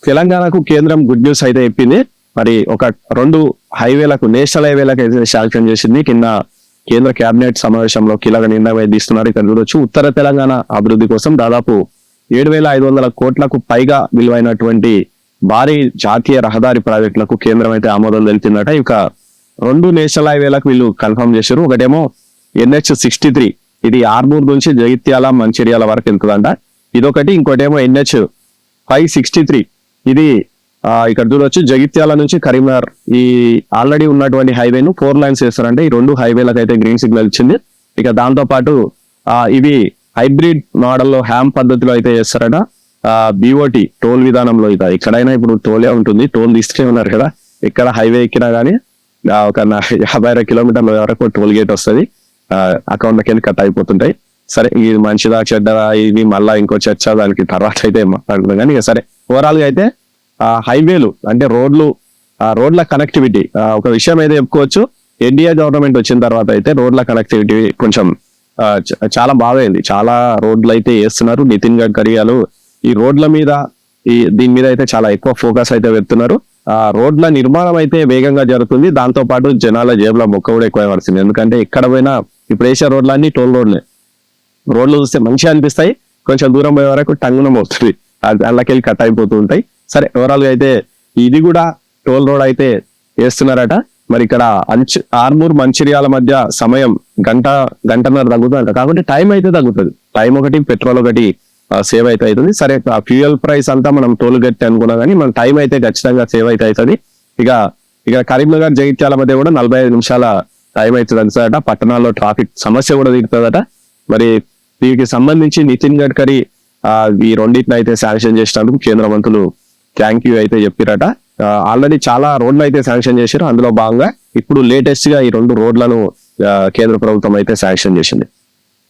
తెలంగాణకు కేంద్రం good news అయితే చెప్పింది. మరి ఒక 2 హైవేలకు, నేషనల్ హైవేలకు అయితే శాంక్షన్ చేసింది. కింద కేంద్ర కేబినెట్ సమావేశంలో కీలక నిర్ణయం తీసుకున్నారు. ఇక్కడ చూడొచ్చు, ఉత్తర తెలంగాణ అభివృద్ధి కోసం దాదాపు 7,500 కోట్లకు పైగా విలువైనటువంటి భారీ జాతీయ రహదారి ప్రాజెక్టులకు కేంద్రం అయితే ఆమోదం తెలిపిందట. ఇక 2 నేషనల్ హైవేలకు వీళ్ళు కన్ఫర్మ్ చేశారు. ఒకటేమో NH63, ఇది ఆర్మూర్ నుంచి జగిత్యాల మంచిర్యాల వరకు వెళ్తుందంట. ఇదొకటి. ఇంకోటేమో NH563, ఇది ఇక్కడ చూడొచ్చు, జగిత్యాల నుంచి కరీంనగర్. ఈ ఆల్రెడీ ఉన్నటువంటి హైవేను 4 లైన్స్ చేస్తారంటే ఈ 2 హైవేలకు అయితే గ్రీన్ సిగ్నల్ ఇచ్చింది. ఇక దాంతో పాటు ఇవి హైబ్రిడ్ మోడల్లో హ్యామ్ పద్ధతిలో అయితే చేస్తారట. BOT టోల్ విధానంలో అయితే ఎక్కడైనా ఇప్పుడు టోలే ఉంటుంది, టోల్ తీసుకునే ఉన్నారు కదా. ఎక్కడ హైవే ఎక్కినా కానీ ఒక 56 కిలోమీటర్ల వరకు టోల్ గేట్ వస్తుంది. అకౌంట్లకి వెళ్ళి కట్ అయిపోతుంటాయి. సరే, ఇది మంచిదా చెడ్డదా ఇది మళ్ళా ఇంకో చర్చ, దానికి తర్వాత అయితే మాట్లాడుతున్నాం. కానీ ఇక సరే, ఓవరాల్ గా అయితే హైవేలు అంటే రోడ్ల కనెక్టివిటీ ఒక విషయం అయితే చెప్పుకోవచ్చు. ఎన్డీఏ గవర్నమెంట్ వచ్చిన తర్వాత అయితే రోడ్ల కనెక్టివిటీ కొంచెం చాలా బాగైంది. చాలా రోడ్లు అయితే వేస్తున్నారు. నితిన్ గడ్కరీ గారు ఈ రోడ్ల మీద దీని మీద అయితే చాలా ఎక్కువ ఫోకస్ అయితే పెడుతున్నారు. రోడ్ల నిర్మాణం అయితే వేగంగా జరుగుతుంది. దాంతో పాటు జనాల జేబుల మొక్క కూడా ఎక్కువ పడుతుంది. ఎందుకంటే ఎక్కడ పోయినా ఇప్పుడు వేసే రోడ్లన్నీ టోల్ రోడ్లే. రోడ్లు చూస్తే మంచిగా అనిపిస్తాయి, కొంచెం దూరం పోయే వరకు టంగునం అవుతుంది, అందులోకెళ్ళి కట్ అయిపోతూ ఉంటాయి. సరే, ఓవరాల్ గా అయితే ఇది కూడా టోల్ రోడ్ అయితే వేస్తున్నారట. మరి ఇక్కడ ఆర్మూర్ మంచిర్యాల మధ్య సమయం గంటన్నర తగ్గుతుందంట. కాబట్టి టైం అయితే తగ్గుతుంది. టైం ఒకటి, పెట్రోల్ ఒకటి సేవ్ అయితే అవుతుంది. సరే, ఆ ఫ్యూయల్ ప్రైస్ అంతా మనం టోల్ గట్టి అనుకున్నా కానీ మన టైం అయితే ఖచ్చితంగా సేవ్ అయితే అవుతుంది. ఇక కరీంనగర్ జగిత్యాల మధ్య కూడా 45 నిమిషాల టైం అవుతుంది అనిసట. పట్టణాల్లో ట్రాఫిక్ సమస్య కూడా తీరుతుందట. మరి దీనికి సంబంధించి నితిన్ గడ్కరీ ఈ రెండింటిని అయితే శాంక్షన్ చేసినందుకు కేంద్ర మంత్రులు థ్యాంక్ యూ అయితే చెప్పిరట. ఆల్రెడీ చాలా రోడ్లు అయితే శాంక్షన్ చేశారు. అందులో భాగంగా ఇప్పుడు లేటెస్ట్ గా ఈ 2 రోడ్లను కేంద్ర ప్రభుత్వం అయితే శాంక్షన్ చేసింది.